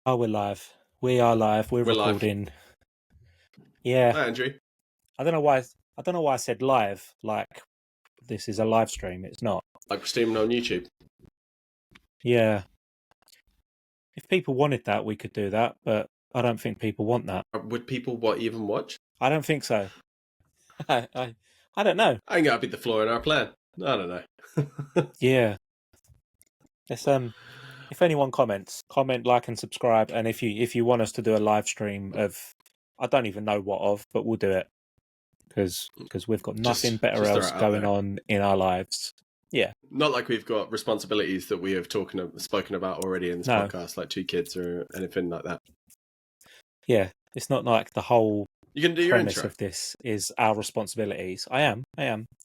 Oh, we're live. We are live. We're We're live. recording. Yeah. Hi, Andrew. I don't know why. I don't know why I said live. Like this is a live stream. It's not. Like we're streaming on YouTube. Yeah. If people wanted that, we could do that. But I don't think people want that. Would people even watch? I don't think so. I don't know. I think that'd be the flaw in our plan. I don't know. Yeah. Let's If anyone comments, comment, like, and subscribe. And if you want us to do a live stream of, I don't even know what of, but we'll do it because we've got nothing better else going on in our lives. Yeah. Not like we've got responsibilities that we have spoken about already in this podcast, like 2 kids or anything like that. Yeah, it's not like the whole you can do your premise intro. of this is our responsibilities. I am.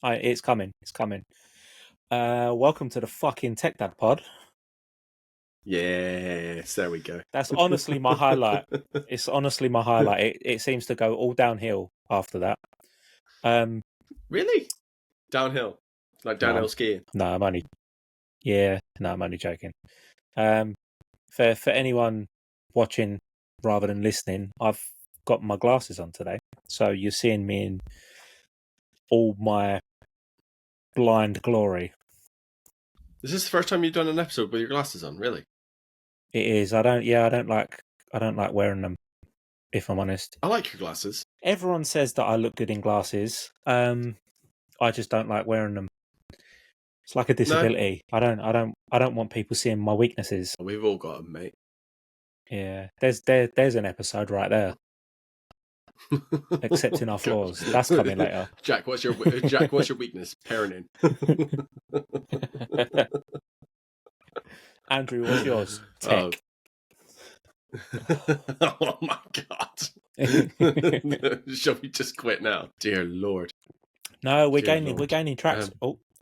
It's coming. Welcome to the fucking Tech Dad Pod. Yes, there we go. That's honestly my highlight. It's honestly my highlight. It seems to go all downhill after that. Really? Downhill? Like downhill skiing? No, I'm only joking. For anyone watching rather than listening, I've got my glasses on today, so you're seeing me in all my blind glory. Is this the first time you've done an episode with your glasses on? Really? It is. I don't like wearing them, if I'm honest. I like your glasses. Everyone says that I look good in glasses. I just don't like wearing them. It's like a disability. No. I don't want people seeing my weaknesses. We've all got them, mate. Yeah. There's an episode right there. Accepting our flaws. That's coming later. Jack, what's your weakness? Parenting. Andrew, what's yours? Tech. Oh my god! Shall we just quit now? Dear Lord. No, we're gaining traction.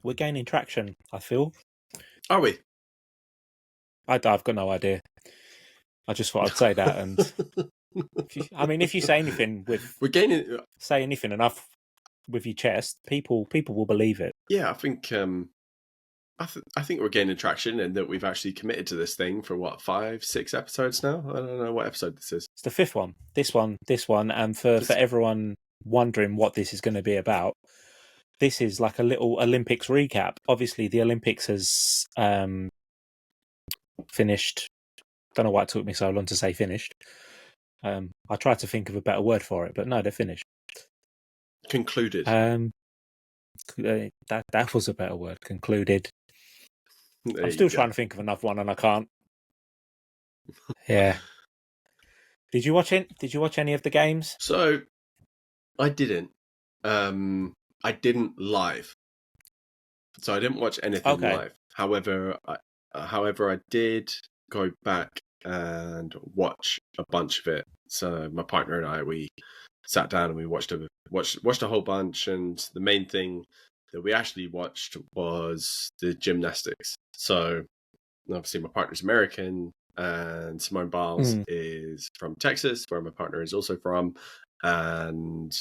We're gaining traction. I feel. Are we? I've got no idea. I just thought I'd say that, and if you say anything say anything enough with your chest, people will believe it. Yeah, I think I think we're gaining traction, and that we've actually committed to this thing for what 5, 6 episodes now. I don't know what episode this is. It's the 5th one. This one, and for everyone wondering what this is going to be about, this is like a little Olympics recap. Obviously, the Olympics has finished. Don't know why it took me so long to say finished. I tried to think of a better word for it, but no, they're finished. Concluded. That was a better word. Concluded. I'm still trying to think of another one, and I can't. Yeah. Did you watch it? Did you watch any of the games? So, I didn't. I didn't live. So I didn't watch anything live. However, I did go back and watch a bunch of it. So my partner and I, we sat down and we watched a whole bunch. And the main thing that we actually watched was the gymnastics. So obviously my partner's American, and Simone Biles is from Texas, where my partner is also from. And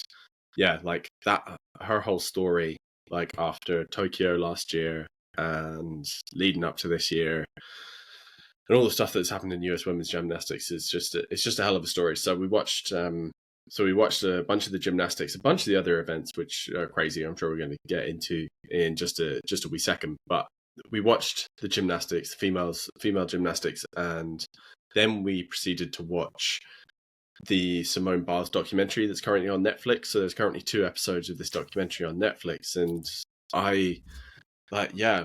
yeah, like that, her whole story, like after Tokyo last year and leading up to this year, and all the stuff that's happened in US women's gymnastics is just a hell of a story. So we watched a bunch of the gymnastics, a bunch of the other events, which are crazy. I'm sure we're going to get into in just a wee second. But we watched the gymnastics, female gymnastics, and then we proceeded to watch the Simone Biles documentary that's currently on Netflix. So there's currently 2 episodes of this documentary on Netflix, and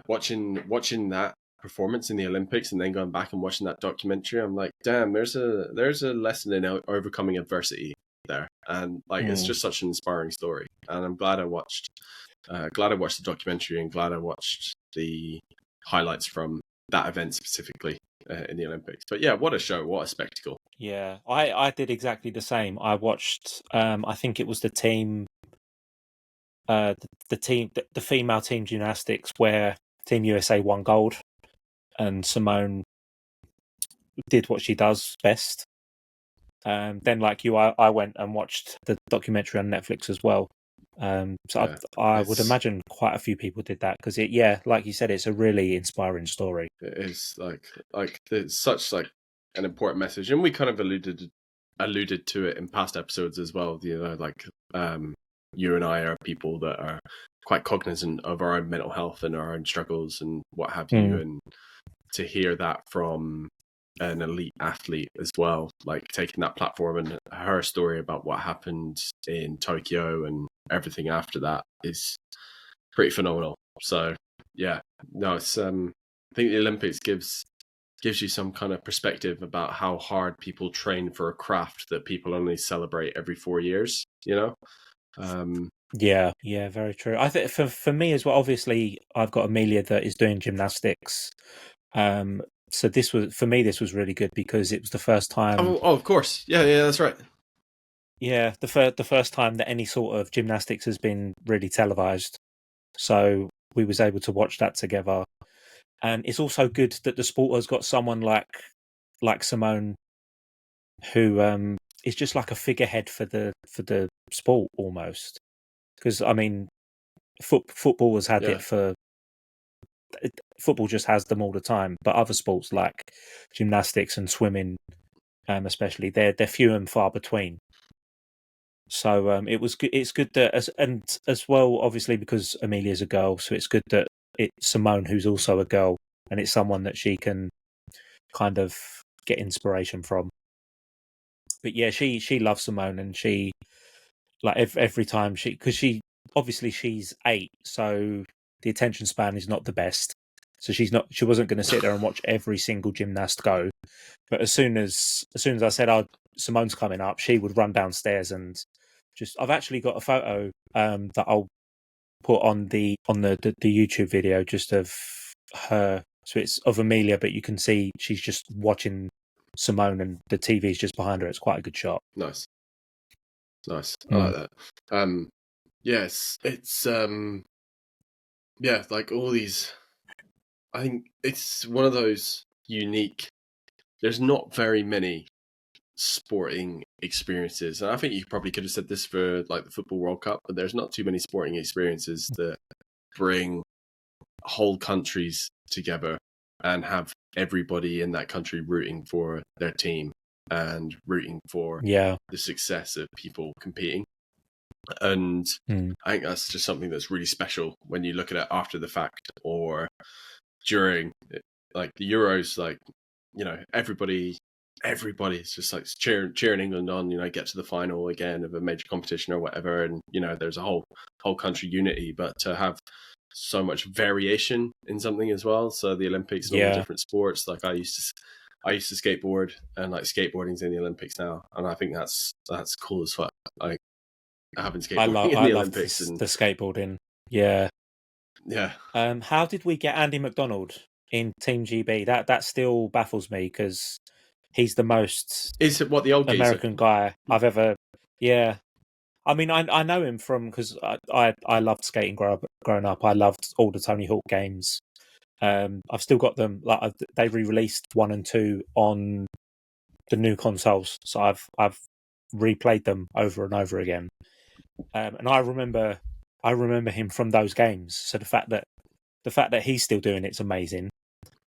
watching that performance in the Olympics and then going back and watching that documentary, I'm like, damn, there's a lesson in overcoming adversity there, and like it's just such an inspiring story. And I'm glad I watched the documentary, and glad I watched the highlights from that event specifically in the Olympics. But yeah, what a show, what a spectacle. Yeah, I did exactly the same. I watched I think it was the team the female team gymnastics, where Team USA won gold and Simone did what she does best. Then, like you, I went and watched the documentary on Netflix as well. I would imagine quite a few people did that, because like you said, it's a really inspiring story. It is like it's such like an important message, and we kind of alluded to it in past episodes as well. You know, like you and I are people that are quite cognizant of our own mental health and our own struggles and what have you, and to hear that from an elite athlete as well, like taking that platform and her story about what happened in Tokyo and everything after that is pretty phenomenal. So yeah, no, it's I think the Olympics gives you some kind of perspective about how hard people train for a craft that people only celebrate every 4 years, you know. Yeah, very true. I think for me as well, obviously I've got Amelia that is doing gymnastics. So this was really good because it was the first time. Oh, of course. Yeah, that's right. Yeah, the first time that any sort of gymnastics has been really televised. So we was able to watch that together. And it's also good that the sport has got someone like Simone, who is just like a figurehead for the sport almost. Because I mean, football has had it for. Football just has them all the time, but other sports like gymnastics and swimming, especially, they're few and far between. So it was good. It's good that as well, obviously because Amelia's a girl, so it's good that it's Simone who's also a girl, and it's someone that she can kind of get inspiration from. But yeah, she loves Simone, and she like every time because obviously she's 8, so the attention span is not the best. So she wasn't going to sit there and watch every single gymnast go. But as soon as I said, "Oh, Simone's coming up," she would run downstairs and just. I've actually got a photo that I'll put on the YouTube video just of her. So it's of Amelia, but you can see she's just watching Simone, and the TV's just behind her. It's quite a good shot. Nice. I like that. Yes, it's yeah, like all these. I think it's one of those unique. There's not very many sporting experiences, and I think you probably could have said this for like the Football World Cup, but there's not too many sporting experiences that bring whole countries together and have everybody in that country rooting for their team and rooting for the success of people competing. And I think that's just something that's really special when you look at it after the fact or during, like the Euros. Like, you know, everybody's just like cheering England on, you know, get to the final again of a major competition or whatever, and you know there's a whole country unity. But to have so much variation in something as well, so the Olympics and all the different sports, like I used to skateboard, and like skateboarding's in the Olympics now, and I think that's cool as fuck. Like having skateboarding in the Olympics and the skateboarding. Yeah. How did we get Andy McDonald in Team GB? That still baffles me because he's the most is it what the old American guy I've ever. Yeah, I mean I know him from because I loved skating growing up. I loved all the Tony Hawk games. I've still got them. Like they re-released 1 and 2 on the new consoles, so I've replayed them over and over again. And I remember him from those games. So the fact that he's still doing it's amazing.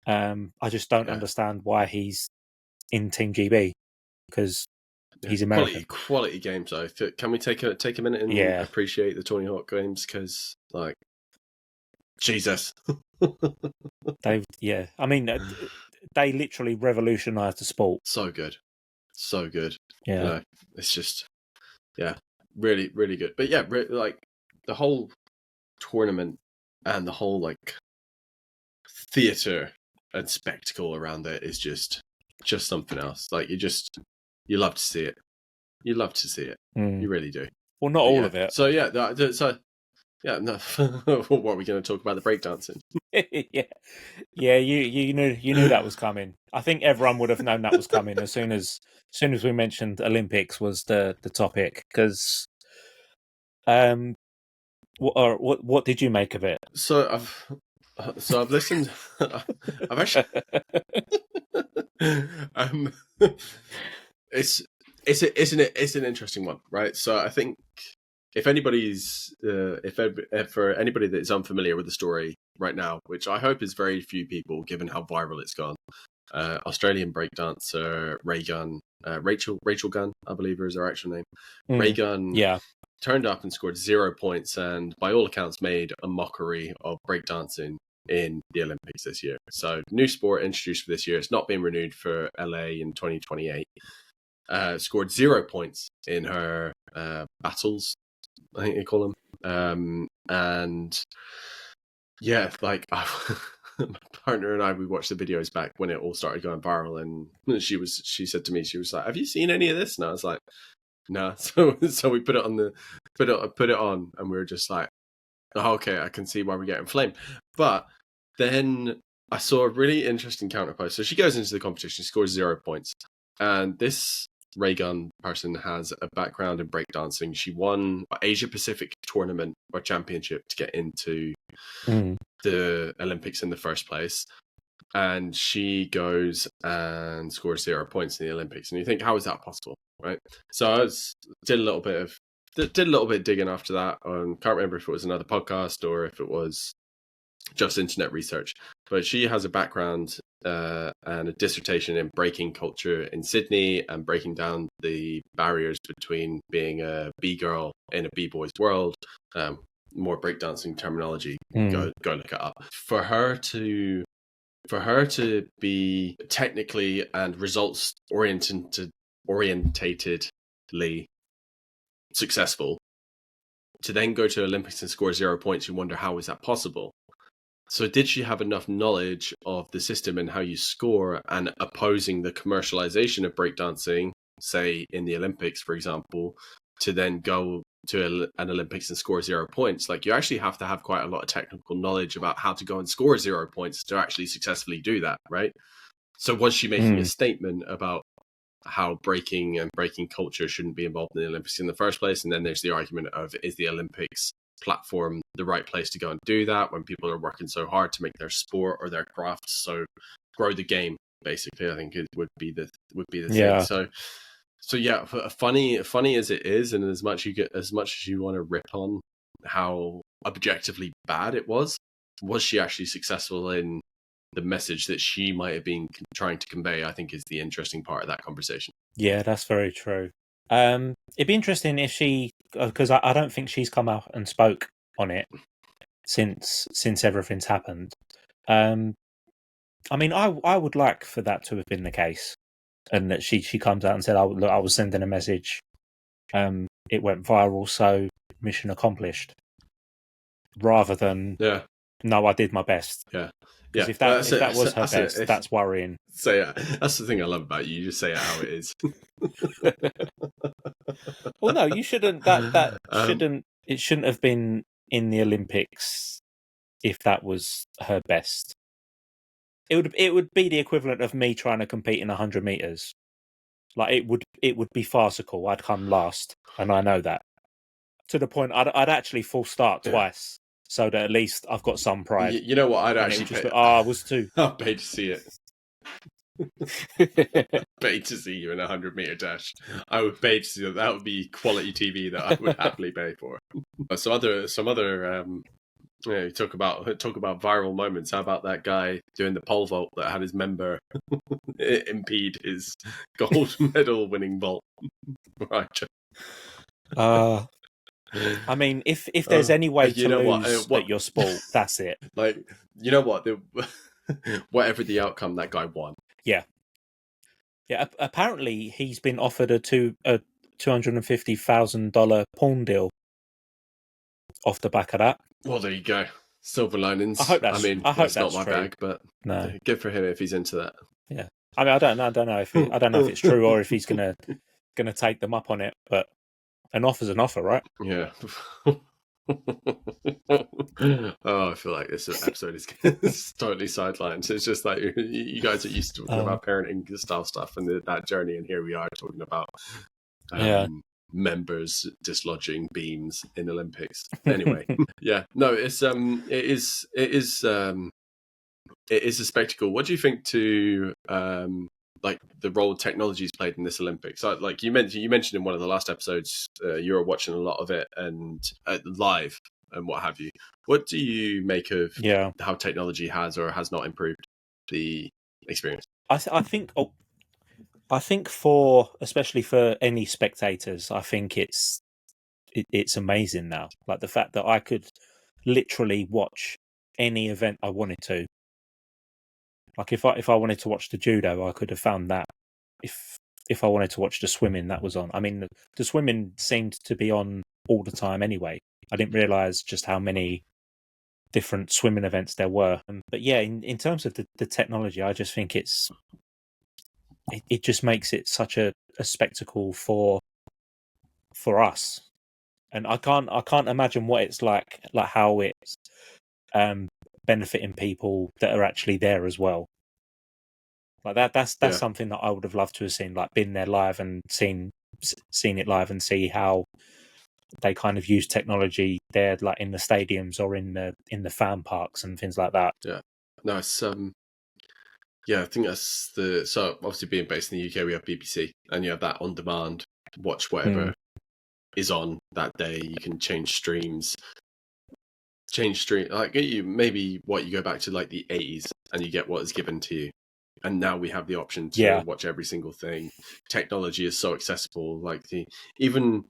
I just don't understand why he's in Team GB because he's American. Quality games though. Can we take a minute and appreciate the Tony Hawk games? Because like Jesus, I mean, they literally revolutionized the sport. So good. Yeah, you know, it's just really really good. But yeah, like the whole tournament and the whole like theater and spectacle around it is just something else. Like you love to see it. You love to see it. You really do. Well, not all of it. So no. What are we going to talk about? The breakdancing? You knew that was coming. I think everyone would have known that was coming as soon as we mentioned Olympics was the topic. Because, what did you make of it? So I've listened. I've actually. It's an interesting one, right? So I think if anybody's for anybody that is unfamiliar with the story right now, which I hope is very few people, given how viral it's gone, Australian breakdancer Raygun, Rachel Gunn, I believe is her actual name. Raygun turned up and scored 0 points, and by all accounts made a mockery of breakdancing in the Olympics this year. So new sport introduced for this year. It's not been renewed for LA in 2028. Scored 0 points in her battles, I think they call them. And yeah, like my partner and I, we watched the videos back when it all started going viral, and she said to me, she was like, "Have you seen any of this?" And I was like, "No." So we put it on, and we were just like, "Oh, okay, I can see why we're getting flamed." But then I saw a really interesting counterpost. So she goes into the competition, scores 0 points, and this Raygun person has a background in breakdancing. She won an Asia Pacific tournament or championship to get into the Olympics in the first place. And she goes and scores 0 points in the Olympics. And you think, how is that possible? Right. So I did a little bit of digging after that. Can't remember if it was another podcast or if it was just internet research. But she has a background and a dissertation in breaking culture in Sydney and breaking down the barriers between being a B-girl in a B-boy's world. More breakdancing terminology. Go look it up. For her to be technically and results orientatedly successful, to then go to Olympics and score 0 points, you wonder, how is that possible? So did she have enough knowledge of the system and how you score, and opposing the commercialization of breakdancing, say in the Olympics, for example, to then go to an Olympics and score 0 points? Like, you actually have to have quite a lot of technical knowledge about how to go and score 0 points to actually successfully do that, right? So was she making a statement about how breaking and breaking culture shouldn't be involved in the Olympics in the first place? And then there's the argument of, is the Olympics platform the right place to go and do that when people are working so hard to make their sport or their crafts so grow the game? Basically, I think it would be the thing. So yeah, funny as it is, and as much as you want to rip on how objectively bad it was she actually successful in the message that she might have been trying to convey? I think is the interesting part of that conversation. Yeah, that's very true. It'd be interesting if she, because I don't think she's come out and spoke on it since everything's happened. I mean, I would like for that to have been the case, and that she comes out and said, "Look, I was sending a message. It went viral, so mission accomplished." Rather than, no, I did my best. Yeah. Because if that was her best, that's worrying. So that's the thing I love about you. You just say it how it is. Well, no, you shouldn't. That shouldn't. It shouldn't have been in the Olympics if that was her best. It would be the equivalent of me trying to compete in 100 meters. Like, it would be farcical. I'd come last, and I know that. To the point, I'd actually false start twice, so that at least I've got some pride. You know what? I'd actually I was too. I'd pay to see it. Pay to see you in a 100-meter dash. I would pay to see that. That would be quality TV that I would happily pay for. Some other talk about viral moments. How about that guy doing the pole vault that had his member impede his gold medal winning vault? Right. I mean, if there's any way to lose at your sport, that's it. Like, you know what? Whatever the outcome, that guy won. Yeah. Apparently, he's been offered a $250,000 porn deal off the back of that. Well, there you go. Silver linings. I hope that's not my true. bag, but no, good for him if he's into that. Yeah. I mean, I don't know if it's true or if he's gonna take them up on it, but an offer's an offer, right? Yeah. I feel like this episode is totally sidelined. It's just like you guys are used to talking about parenting style stuff and that journey, and here we are talking about members dislodging beams in Olympics. Anyway, it is a spectacle. What do you think to like the role technology's played in this Olympics? So, like you mentioned in one of the last episodes, you were watching a lot of it and live and what have you. What do you make of how technology has or has not improved the experience. I think for, especially for any spectators, I think it's amazing now. Like the fact that I could literally watch any event I wanted to. Like if I wanted to watch the judo, I could have found that. If I wanted to watch the swimming, that was on. I mean, the swimming seemed to be on all the time anyway. I didn't realize just how many different swimming events there were. But yeah, in terms of the technology, I just think it just makes it such a spectacle for us. And I can't imagine what it's like how it's benefiting people that are actually there as well. Like that's something that I would have loved to have seen, like been there live and seen it live and see how they kind of use technology there, like in the stadiums or in the fan parks and things like that. Yeah, no, it's yeah, I think that's so obviously being based in the UK, we have BBC, and you have that on demand, watch whatever is on that day. You can change streams, like maybe you go back to like the 80s and you get what is given to you. And now we have the option to watch every single thing. Technology is so accessible. Like even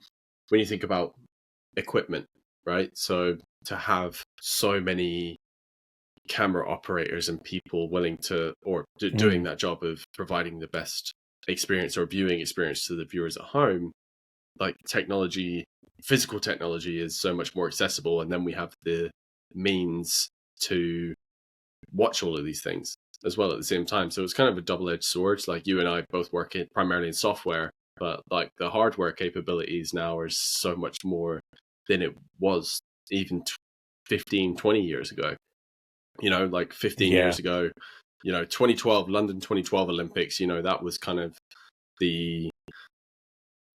when you think about equipment, right? So to have so many camera operators and people willing to, or doing that job of providing the best experience or viewing experience to the viewers at home, like technology, physical technology is so much more accessible. And then we have the means to watch all of these things as well at the same time. So it's kind of a double-edged sword. Like you and I both work primarily in software, but like the hardware capabilities now are so much more than it was even 15, 20 years ago. You know, like 15 years ago, 2012, London 2012 Olympics, that was kind of the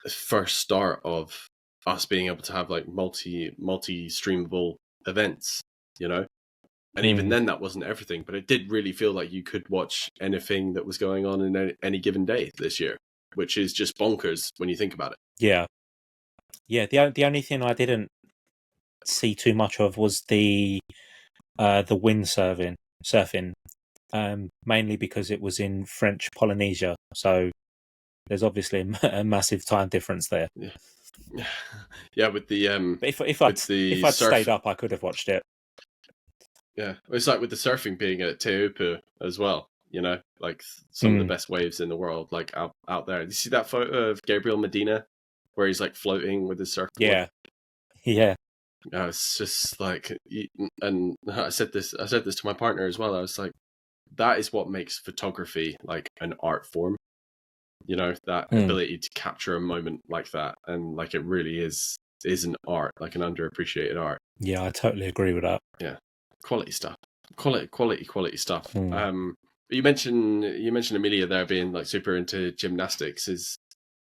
first start of us being able to have like multi-streamable events, And even then, that wasn't everything, but it did really feel like you could watch anything that was going on in any given day this year, which is just bonkers when you think about it. Yeah. The only thing I didn't see too much of was the windsurfing, mainly because it was in French Polynesia, so there's obviously a massive time difference there. Yeah, with the But if I'd stayed up, I could have watched it. Yeah, it's like with the surfing being at Teahupo'o as well. Like some of the best waves in the world, like out there. Did you see that photo of Gabriel Medina where he's like floating with his surfboard? Yeah. It's just like, and I said this to my partner as well. I was like, that is what makes photography like an art form. That ability to capture a moment like that, and like it really is an art, like an underappreciated art. Yeah, I totally agree with that. Yeah. Quality stuff. Quality stuff. You mentioned Amelia there being like super into gymnastics.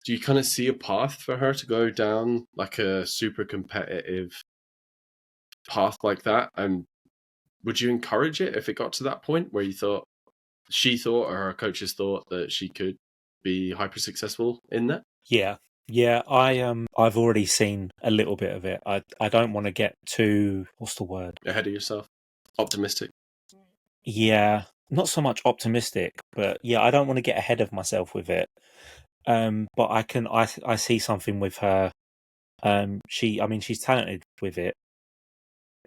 Do you kind of see a path for her to go down like a super competitive path like that? And would you encourage it if it got to that point where she thought or her coaches thought that she could be hyper successful in that? Yeah, I've already seen a little bit of it. I don't want to get too, what's the word? Ahead of yourself. Optimistic. Yeah, not so much optimistic, but yeah, I don't want to get ahead of myself with it. But I see something with her. She's talented with it,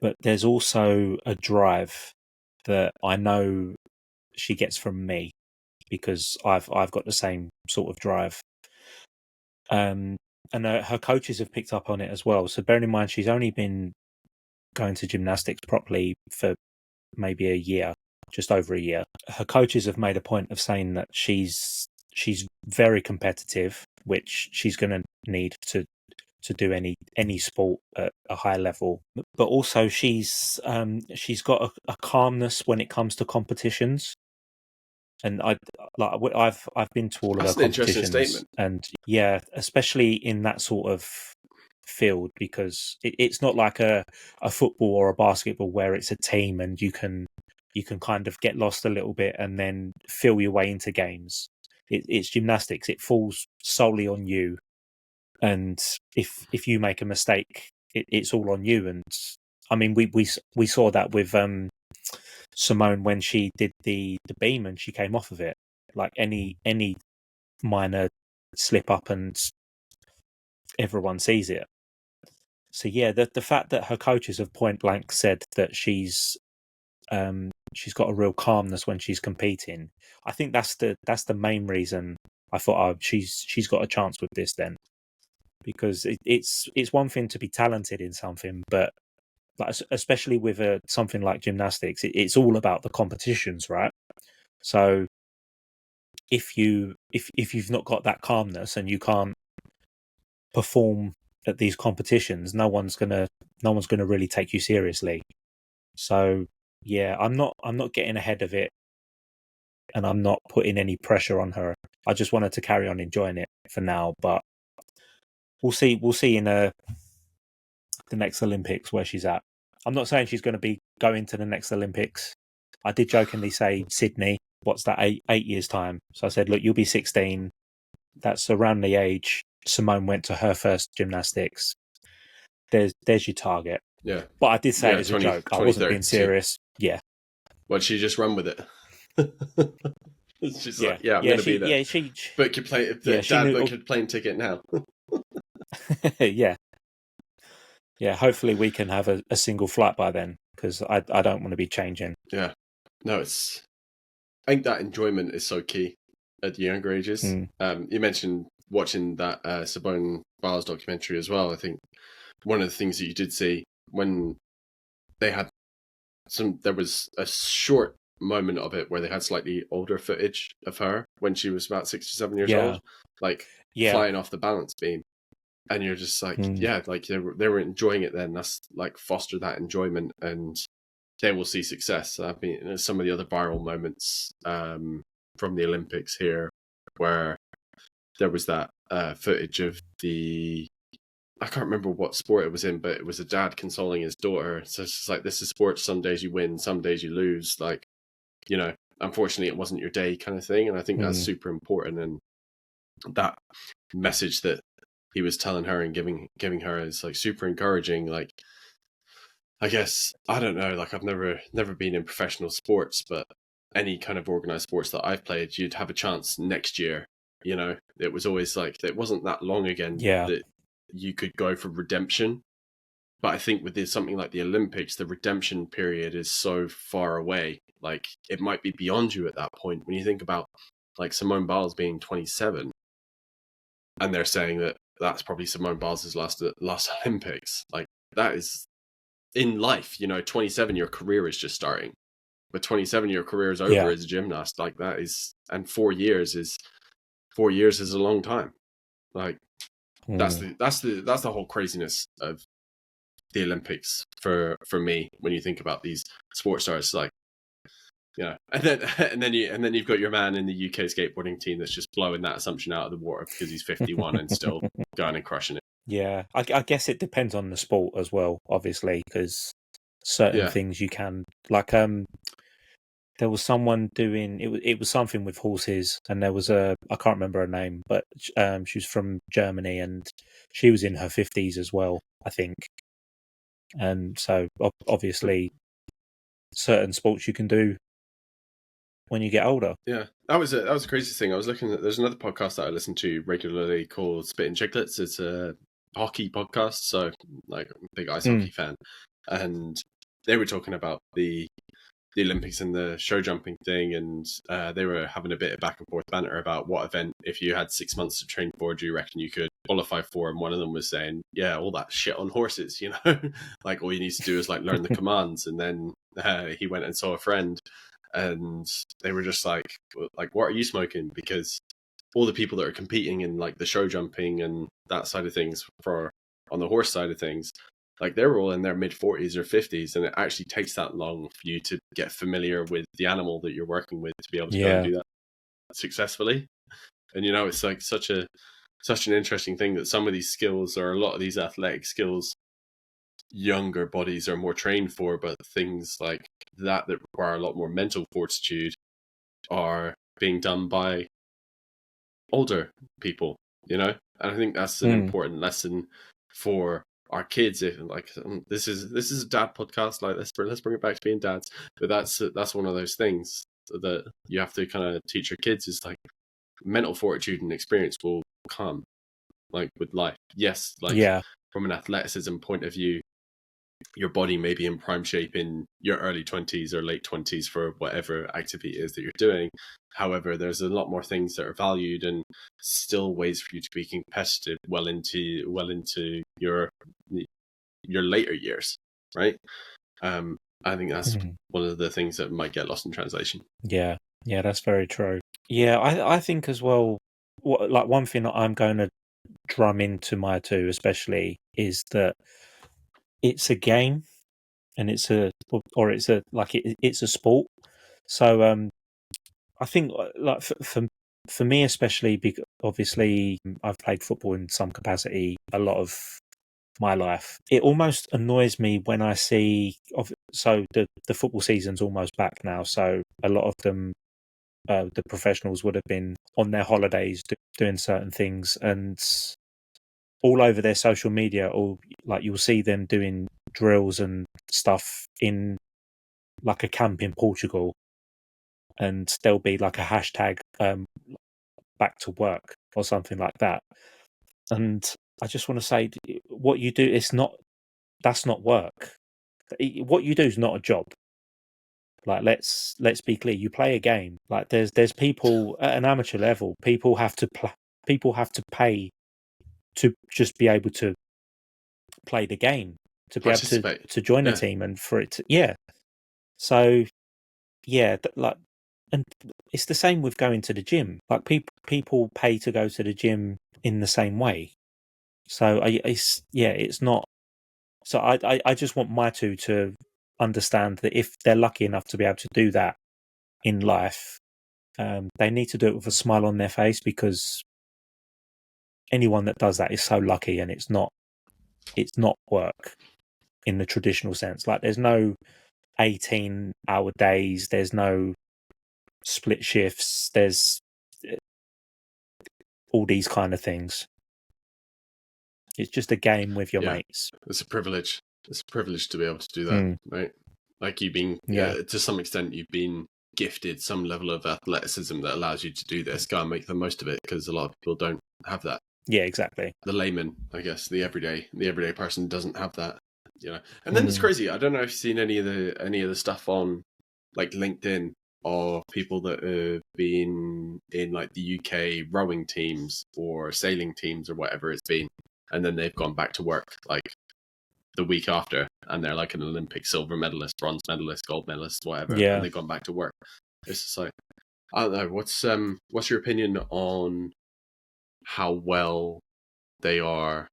but there's also a drive that I know she gets from me because I've got the same sort of drive. And her coaches have picked up on it as well. So bearing in mind, she's only been going to gymnastics properly for maybe a year, just over a year. Her coaches have made a point of saying that she's very competitive, which she's going to need to do any sport at a high level. But also she's got a calmness when it comes to competitions. And I've been to all of her competitions. That's an interesting statement. And yeah, especially in that sort of field, because it's not like a football or a basketball where it's a team and you can kind of get lost a little bit and then feel your way into games. It's gymnastics. It falls solely on you. And if you make a mistake, it's all on you. And I mean, we saw that with Simone, when she did the beam and she came off of it, like any minor slip up and everyone sees it. So yeah, the fact that her coaches have point blank said that she's got a real calmness when she's competing, I think that's the main reason I thought, oh, she's got a chance with this then, because it's one thing to be talented in something, but like, especially with something like gymnastics, it's all about the competitions, right? So if you've not got that calmness and you can't perform at these competitions, no one's gonna really take you seriously. So yeah, I'm not getting ahead of it, and I'm not putting any pressure on her. I just want her to carry on enjoying it for now, but we'll see in the next Olympics where she's at. I'm not saying she's going to be going to the next Olympics. I did jokingly say Sydney. What's that? 8 years time. So I said, look, you'll be 16. That's around the age Simone went to her first gymnastics. There's your target. Yeah. But I did say it as a joke. I wasn't being serious. Yeah. Well, she just run with it. She's like, I'm going to be there. Yeah, book your plane. Dad, book your plane ticket now. Yeah. Yeah, hopefully we can have a single flight by then, because I don't want to be changing. Yeah. No, I think that enjoyment is so key at the younger ages. You mentioned watching that Simone Biles documentary as well. I think one of the things that you did see when they had there was a short moment of it where they had slightly older footage of her when she was about 6 or 7 years old, like flying off the balance beam. And you're just like, like they were enjoying it then. That's like foster that enjoyment, and they will see success. I mean, some of the other viral moments from the Olympics here, where there was that footage of I can't remember what sport it was in, but it was a dad consoling his daughter. So it's just like, this is sports. Some days you win, some days you lose. Like, unfortunately, it wasn't your day, kind of thing. And I think that's super important. And that message that he was telling her and giving her is like super encouraging. Like, I guess, I don't know, like I've never been in professional sports, but any kind of organized sports that I've played, you'd have a chance next year. It was always like, it wasn't that long again that you could go for redemption. But I think with something like the Olympics, the redemption period is so far away. Like, it might be beyond you at that point. When you think about like Simone Biles being 27, and they're saying that that's probably Simone Biles' last Olympics. Like, that is in life, 27, your career is just starting. But 27, your career is over as a gymnast. Like, that is, and 4 years is a long time. Like, that's the whole craziness of the Olympics for me. When you think about these sports stars, like, and then you've got your man in the UK skateboarding team that's just blowing that assumption out of the water because he's 51 and still going and crushing it. Yeah, I guess it depends on the sport as well, obviously, because certain things you can, like, there was someone doing it was something with horses, and there was I can't remember her name, but she was from Germany, and she was in her 50s as well, I think. And so obviously certain sports you can do when you get older. Yeah, that was a crazy thing. I was looking at, there's another podcast that I listen to regularly called Spittin' Chicklets. It's a hockey podcast, so like, I'm a big ice hockey fan, and they were talking about the Olympics and the show jumping thing, and they were having a bit of back and forth banter about what event, if you had 6 months to train for, do you reckon you could qualify for? And one of them was saying, all that shit on horses, like, all you need to do is like learn the commands. And then he went and saw a friend, and they were just like, what are you smoking? Because all the people that are competing in like the show jumping and that side of things on the horse side of things, like, they're all in their mid-40s or 50s, and it actually takes that long for you to get familiar with the animal that you're working with to be able to go and do that successfully. And it's like such an interesting thing that some of these skills, or a lot of these athletic skills, younger bodies are more trained for, but things like that require a lot more mental fortitude are being done by older people, and I think that's an important lesson for our kids, if like this is a dad podcast, like let's bring it back to being dads, but that's one of those things that you have to kind of teach your kids is like mental fortitude and experience will come like with life. Yes, like from an athleticism point of view, your body may be in prime shape in your early 20s or late 20s for whatever activity it is that you're doing. However, there's a lot more things that are valued and still ways for you to be competitive well into your later years, right? I think that's one of the things that might get lost in translation. Yeah, that's very true. Yeah, I think as well, like one thing that I'm going to drum into my two especially is that it's a game and it's a sport. So I think like for me especially, because obviously I've played football in some capacity a lot of my life. It almost annoys me when I see so the football season's almost back now, so a lot of them the professionals would have been on their holidays doing certain things, and all over their social media, or like you'll see them doing drills and stuff in like a camp in Portugal, and there'll be like a hashtag back to work or something like that. And I just want to say, what you do, that's not work. What you do is not a job. Like let's be clear. You play a game. Like there's people at an amateur level. People have to pay to just be able to play the game, to be able to join a team, and for it to So like, and it's the same with going to the gym. Like people pay to go to the gym in the same way. So it's not. So I just want my two to understand that if they're lucky enough to be able to do that in life, they need to do it with a smile on their face, because anyone that does that is so lucky, and it's not work in the traditional sense. Like there's no 18-hour days, there's no split shifts, there's all these kind of things. It's just a game with your mates. It's a privilege. It's a privilege to be able to do that, right? Like you've been, to some extent, you've been gifted some level of athleticism that allows you to do this. Go and make the most of it, because a lot of people don't have that. Yeah, exactly. The layman, I guess, the everyday person doesn't have that, you know. And then it's crazy. I don't know if you've seen any of the stuff on like LinkedIn of people that have been in like the UK rowing teams or sailing teams or whatever it's been, and then they've gone back to work like the week after, and they're like an Olympic silver medalist, bronze medalist, gold medalist, whatever, and they've gone back to work. It's just like, I don't know. What's your opinion on how well they are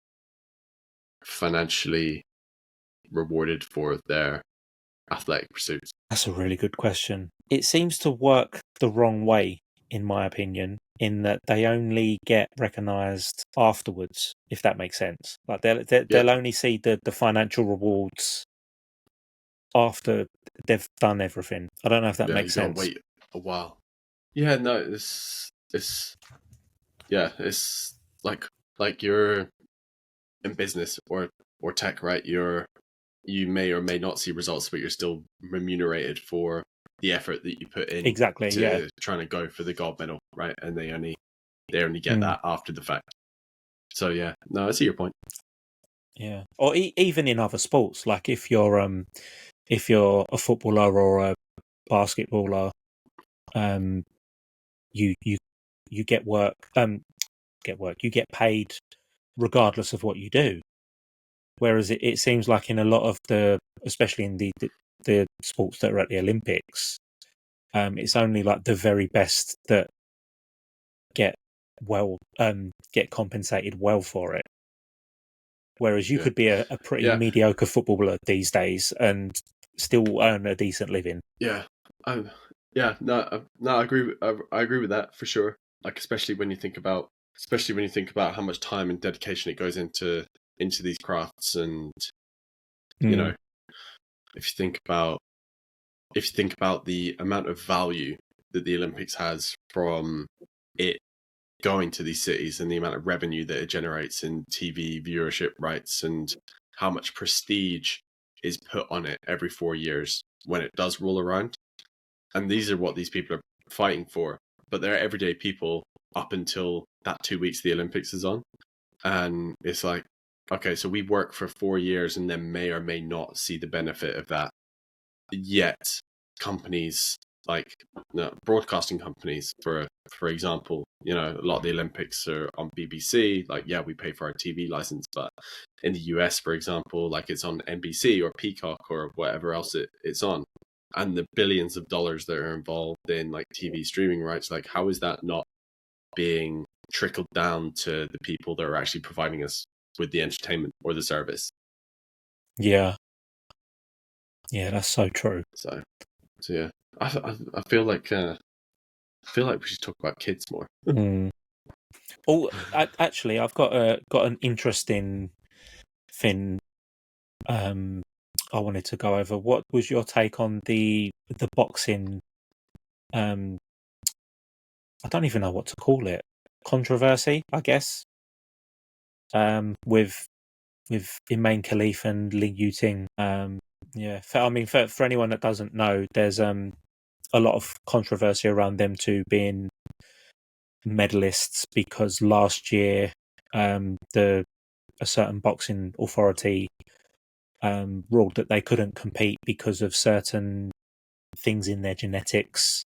financially rewarded for their athletic pursuits? That's a really good question. It seems to work the wrong way, in my opinion, in that they only get recognised afterwards, if that makes sense. Like they'll only see the financial rewards after they've done everything. I don't know if that makes sense. Wait a while. Yeah, no, it's like you're in business or tech, right? You may or may not see results, but you're still remunerated for the effort that you put in. Exactly. Trying to go for the gold medal, right? And they only get that after the fact. So yeah, no, I see your point. Yeah, or even in other sports, like if you're a footballer or a basketballer, you get work, you get paid regardless of what you do. Whereas it seems like in a lot of especially in the sports that are at the Olympics, it's only like the very best that get compensated well for it. Whereas you could be a pretty mediocre footballer these days and still earn a decent living. Yeah, I agree. I agree with that for sure. Like especially when you think about how much time and dedication it goes into these crafts, and you know, if you think about the amount of value that the Olympics has from it going to these cities and the amount of revenue that it generates in TV viewership rights and how much prestige is put on it every 4 years when it does roll around. And these are what these people are fighting for. But they're everyday people up until that 2 weeks the Olympics is on. And it's like, okay, so we work for 4 years and then may or may not see the benefit of that. Yet companies like broadcasting companies, for example, a lot of the Olympics are on BBC. Like, yeah, we pay for our TV license, but in the US, for example, like it's on NBC or Peacock or whatever else it's on. And the billions of dollars that are involved in like TV streaming rights, like how is that not being trickled down to the people that are actually providing us with the entertainment or the service? Yeah, that's so true. So yeah, I feel like we should talk about kids more. Oh, actually, I've got an interesting thing. I wanted to go over. What was your take on the boxing? I don't even know what to call it. Controversy, I guess. With Imane Khalif and Lee Yuting. For anyone that doesn't know, there's a lot of controversy around them two being medalists because last year, a certain boxing authority ruled that they couldn't compete because of certain things in their genetics,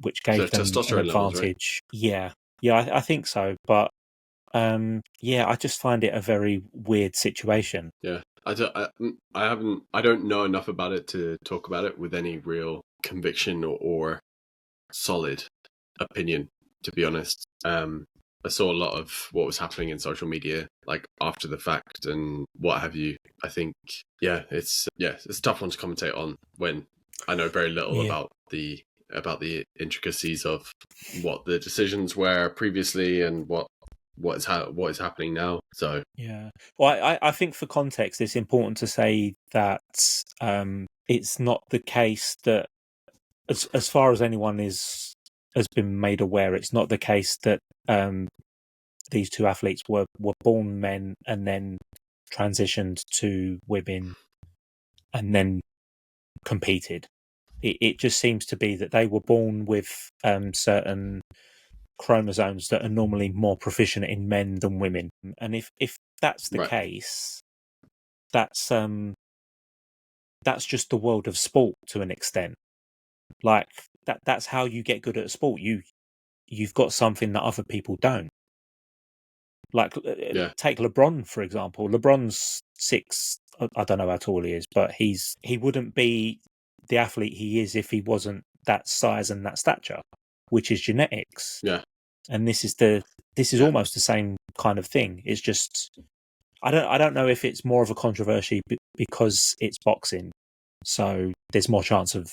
which gave them an advantage. Levels, right? Yeah, I think so. But I just find it a very weird situation. Yeah, I don't know enough about it to talk about it with any real conviction or solid opinion, to be honest. I saw a lot of what was happening in social media, like after the fact and what have you. I think, it's a tough one to commentate on when I know very little about the intricacies of what the decisions were previously and what is happening now. So well, I think for context, it's important to say that it's not the case that, as far as anyone has been made aware, it's not the case that these two athletes were born men and then transitioned to women and then competed. It just seems to be that they were born with certain chromosomes that are normally more proficient in men than women. And if that's the case, that's just the world of sport to an extent. Like that's how you get good at a sport. You've got something that other people don't. Like, take LeBron, for example. LeBron's 6, I don't know how tall he is, but he wouldn't be the athlete he is if he wasn't that size and that stature, which is genetics. Yeah. And this is almost the same kind of thing. It's just, I don't know if it's more of a controversy because it's boxing, so there's more chance of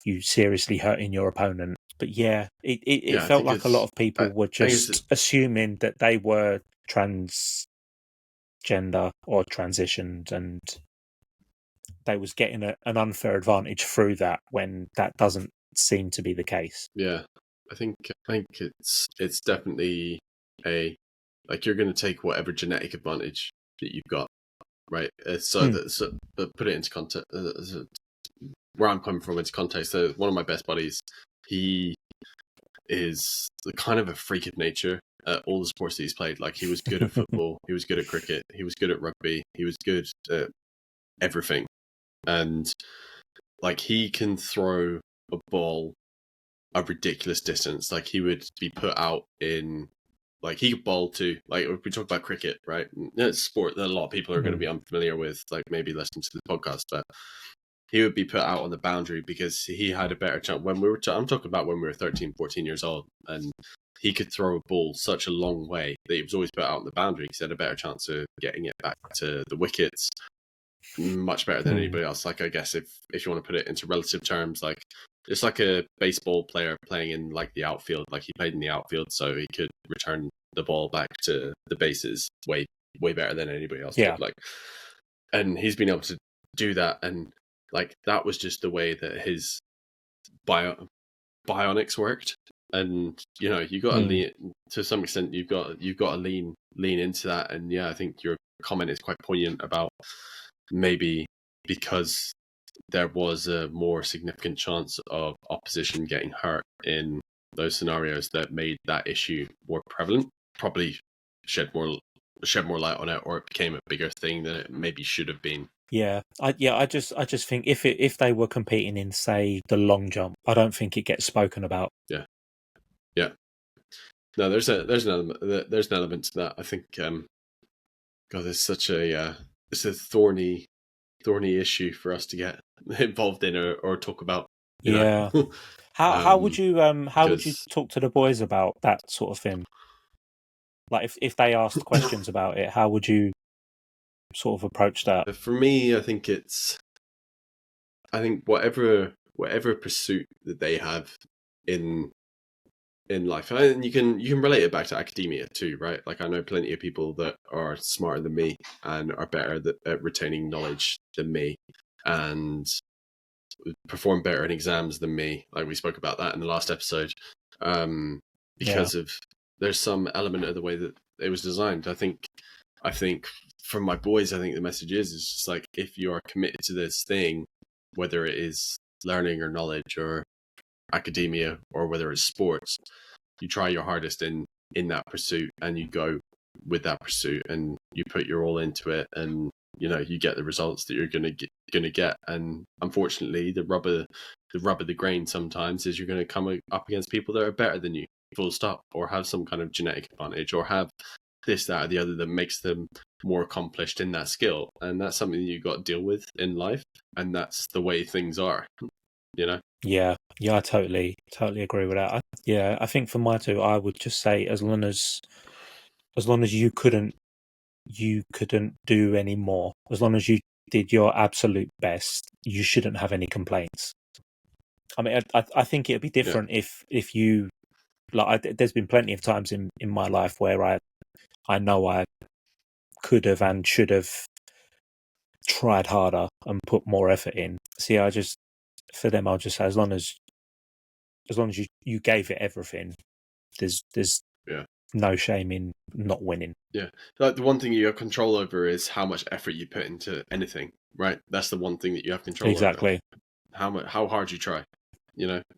you seriously hurting your opponent. But it felt like a lot of people were just assuming that they were transgender or transitioned, and they was getting an unfair advantage through that when that doesn't seem to be the case. Yeah, I think it's definitely like you're going to take whatever genetic advantage that you've got, right? But put it into context. Where I'm coming from into context. So one of my best buddies, he is kind of a freak of nature at all the sports that he's played. Like, he was good at football, he was good at cricket, he was good at rugby, he was good at everything. And like, he can throw a ball a ridiculous distance. Like, he would be put out in, like, he could bowl too. Like, if we talk about cricket, right? It's a sport that a lot of people are going to be unfamiliar with, like maybe listening to the podcast, but he would be put out on the boundary because he had a better chance. When we were, I'm talking about when we were 13, 14 years old, and he could throw a ball such a long way that he was always put out on the boundary because he had a better chance of getting it back to the wickets, much better than anybody else. Like, I guess if you want to put it into relative terms, like, it's like a baseball player playing in like the outfield. Like, he played in the outfield, so he could return the ball back to the bases way better than anybody else could. Like, and he's been able to do that, and like, that was just the way that his bionics worked. And you got to lean, to some extent, you've got to lean into that. And I think you're comment is quite poignant about maybe because there was a more significant chance of opposition getting hurt in those scenarios that made that issue more prevalent, probably shed more light on it, or it became a bigger thing than it maybe should have been. Yeah, I just think if they were competing in, say, the long jump, I don't think it gets spoken about. Yeah. No, there's an element to that. I think, God, there's such it's a thorny issue for us to get involved in or talk about. Yeah. How would you talk to the boys about that sort of thing? Like if they asked questions about it, how would you sort of approach that? For me, I think whatever pursuit that they have in life, and you can relate it back to academia too, right? Like I know plenty of people that are smarter than me and are better at retaining knowledge than me, and perform better in exams than me. Like we spoke about that in the last episode, because of there's some element of the way that it was designed. I think from my boys, I think the message is just like, if you are committed to this thing, whether it is learning or knowledge or academia or whether it's sports, you try your hardest in that pursuit, and you go with that pursuit, and you put your all into it, and you get the results that you're gonna get. And unfortunately, the rub of the grain sometimes is you're going to come up against people that are better than you, full stop, or have some kind of genetic advantage, or have this, that, or the other that makes them more accomplished in that skill. And that's something that you've got to deal with in life, and that's the way things are. Yeah, I totally agree with that. I think for my two, I would just say as long as you couldn't do any more, as long as you did your absolute best, you shouldn't have any complaints. I mean, I think it'd be different if you, like, there's been plenty of times in my life where I know I could have and should have tried harder and put more effort in. See, for them, I'll just say as long as you gave it everything, there's no shame in not winning. Yeah, like the one thing you have control over is how much effort you put into anything, right? That's the one thing that you have control over. Exactly. How hard you try.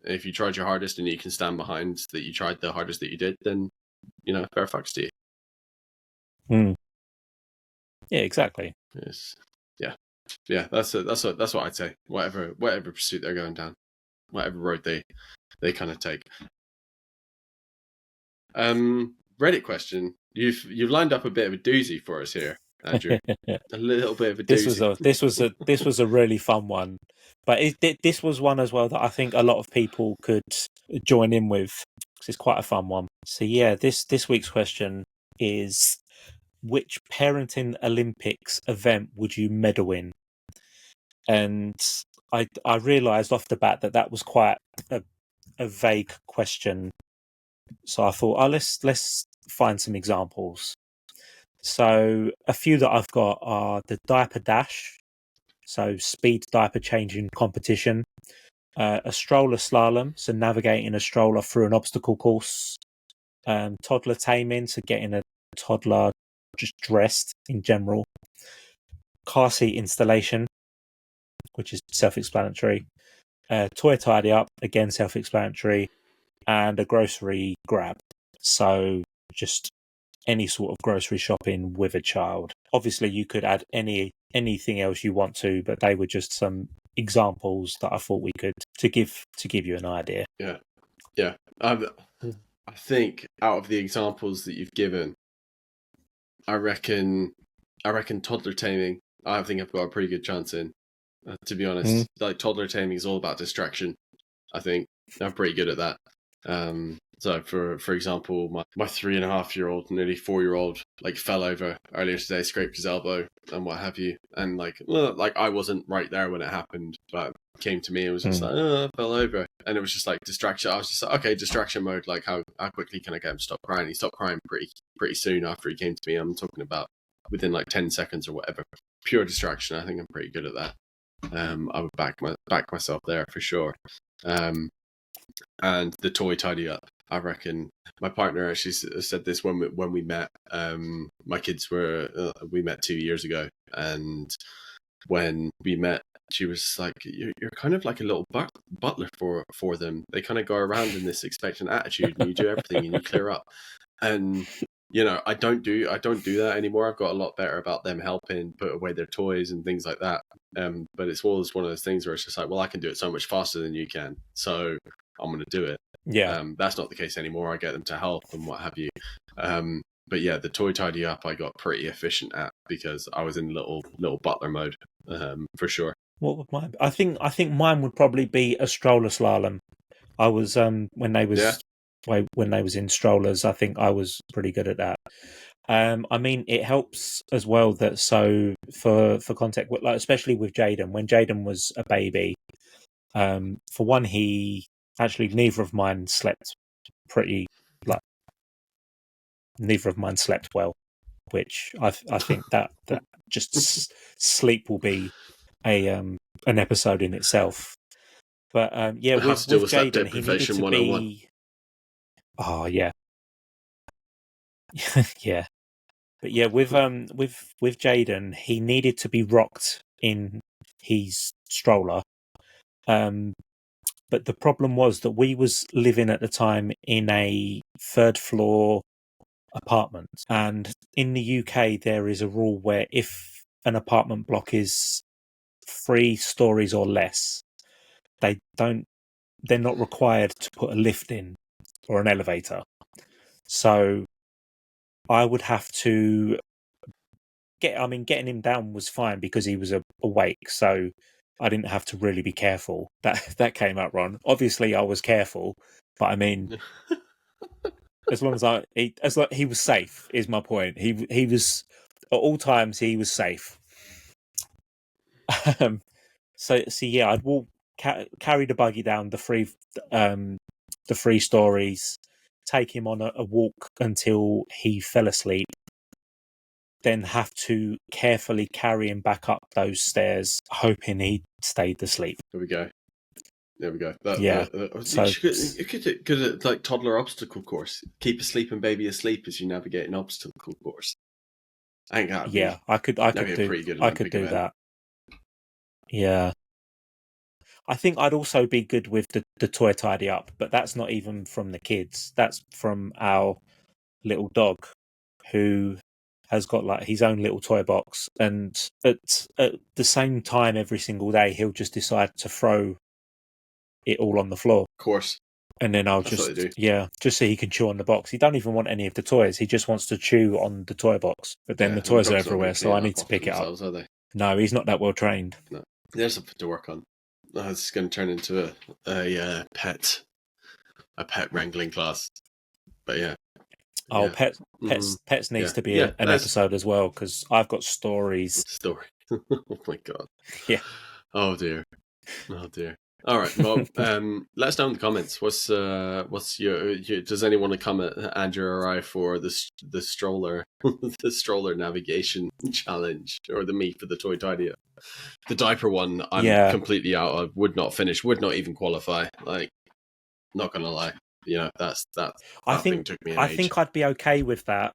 If you tried your hardest and you can stand behind that you tried the hardest that you did, then fair fucks to you. Yeah, exactly. Yes. Yeah. That's what I'd say. Whatever pursuit they're going down, whatever road they kind of take. Reddit question. You've lined up a bit of a doozy for us here, Andrew. A little bit of a doozy. This was a really fun one, but this was one as well that I think a lot of people could join in with, because it's quite a fun one. So yeah, this week's question is: which parenting Olympics event would you medal in? And I realised off the bat that was quite a vague question, so I thought, let's find some examples. So a few that I've got are the diaper dash, so speed diaper changing competition, a stroller slalom, so navigating a stroller through an obstacle course, toddler taming, so getting a toddler just dressed in general, car seat installation, which is self-explanatory, toy tidy up, again self-explanatory, and a grocery grab, so just any sort of grocery shopping with a child. Obviously, you could add anything else you want to, but they were just some examples that I thought we could to give you an idea. Yeah. I think out of the examples that you've given, I reckon toddler taming, I think I've got a pretty good chance in. To be honest, like toddler taming is all about distraction. I think I'm pretty good at that. So for example, my 3.5-year-old, nearly 4-year-old, like fell over earlier today, scraped his elbow and what have you. And like I wasn't right there when it happened, but it came to me and was just like, I fell over. And it was just like distraction. I was just like, okay, distraction mode. Like how quickly can I get him to stop crying? He stopped crying pretty soon after he came to me. I'm talking about within like 10 seconds or whatever. Pure distraction. I think I'm pretty good at that. I would back myself there for sure. And the toy tidy up. I reckon my partner actually said this when we met. My kids were we met 2 years ago, and when we met, she was like, "You're kind of like a little butler for them. They kind of go around in this expectant attitude, and you do everything, and you clear up." And I don't do that anymore. I've got a lot better about them helping put away their toys and things like that. But it's always one of those things where it's just like, well, I can do it so much faster than you can, so I'm going to do it. Yeah. That's not the case anymore. I get them to help and what have you. But yeah, the toy tidy up I got pretty efficient at because I was in little butler mode, for sure. What would mine? I think mine would probably be a stroller slalom. I was when they was in strollers. I think I was pretty good at that. I mean, it helps as well that for context, like especially with Jaden, when Jaden was a baby, for one, neither of mine slept neither of mine slept well, which I think that just sleep will be an episode in itself. But with Jaden, he needed to be. Oh yeah, yeah. But yeah, with Jaden, he needed to be rocked in his stroller. But the problem was that we was living at the time in a third floor apartment, and in the UK there is a rule where if an apartment block is 3 stories or less, they're not required to put a lift in or an elevator. So I would have to getting him down was fine because he was awake, so I didn't have to really be careful. That came out wrong. Obviously, I was careful, but I mean, as long as he was safe is my point. He was at all times he was safe. So yeah, I'd walk, carry the buggy down the 3 stories, take him on a walk until he fell asleep, then have to carefully carry him back up those stairs, hoping he stayed asleep. There we go. So you could like toddler obstacle course. Keep a sleeping baby asleep as you navigate an obstacle course. I think that'd be, I could do pretty good Olympic event. That. Yeah. I think I'd also be good with the toy tidy up, but that's not even from the kids. That's from our little dog, who has got like his own little toy box, and at the same time every single day he'll just decide to throw it all on the floor. Of course. And then I'll just so he can chew on the box. He don't even want any of the toys. He just wants to chew on the toy box. But then the toys are everywhere, so I need to pick it up. Are they? No, he's not that well trained. No, there's something to work on. It's going to turn into a pet wrangling class. But yeah. Oh, pets needs to be an episode as well, because I've got stories. Oh my god. Yeah. Oh dear. All right. Well, let us know in the comments. What's your does anyone want to come at Andrew or I for the stroller the stroller navigation challenge, or the me for the toy tidy up? The diaper one, I'm completely out. I would not finish. Would not even qualify. Like, not gonna lie. That thing took me an age. I think I'd be okay with that.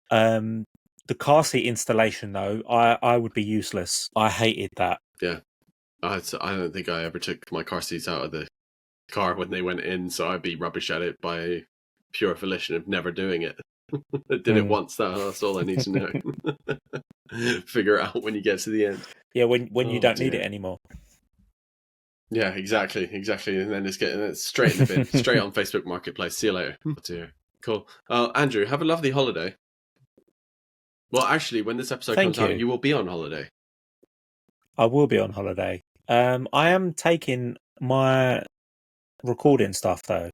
The car seat installation, though, I would be useless. I hated that. Yeah. I don't think I ever took my car seats out of the car when they went in, so I'd be rubbish at it by pure volition of never doing it. I did it once. That's all I need to know. Figure it out when you get to the end. Yeah, when you don't need it anymore. Yeah, exactly. And then it's straight in the bin, straight on Facebook Marketplace. See you later. Oh dear. Cool. Andrew, have a lovely holiday. Well, actually, when this episode comes out, you will be on holiday. I will be on holiday. I am taking my recording stuff though,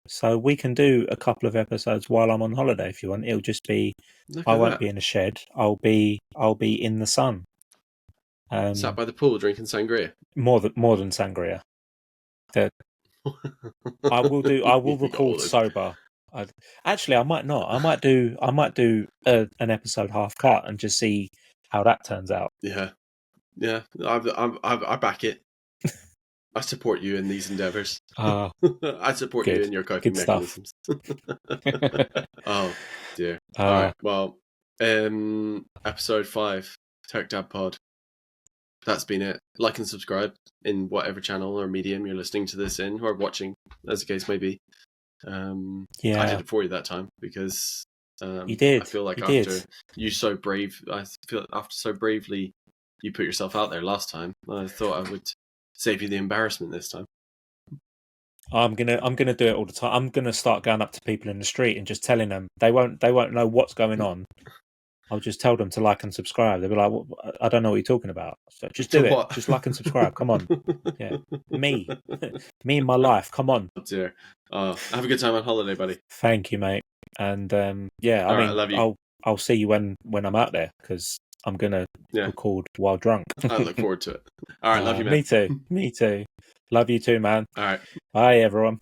so we can do a couple of episodes while I'm on holiday if you want. It'll just be I won't be in a shed. I'll be in the sun. Sat by the pool drinking sangria. More than sangria. I will record sober. Actually, I might not. I might do an episode half cut and just see how that turns out. Yeah. I back it. I support you in these endeavors. I support you in your coping mechanisms. Oh dear. All right. Well, episode 5, Tech Dad Pod. That's been it. Like and subscribe in whatever channel or medium you're listening to this in, or watching, as the case may be. I did it for you that time because you did. I feel like you after did. you so bravely you put yourself out there last time, I thought I would save you the embarrassment this time. I'm gonna do it all the time. I'm gonna start going up to people in the street and just telling them they won't know what's going on. I'll just tell them to like and subscribe. They'll be like, well, I don't know what you're talking about. So just do it. Just like and subscribe. Come on. Yeah. Me in my life. Come on. Oh dear. Have a good time on holiday, buddy. Thank you, mate. And yeah, I I'll see you when I'm out there because I'm gonna record while drunk. I look forward to it. All right, love you, man. Me too. Love you too, man. All right. Bye, everyone.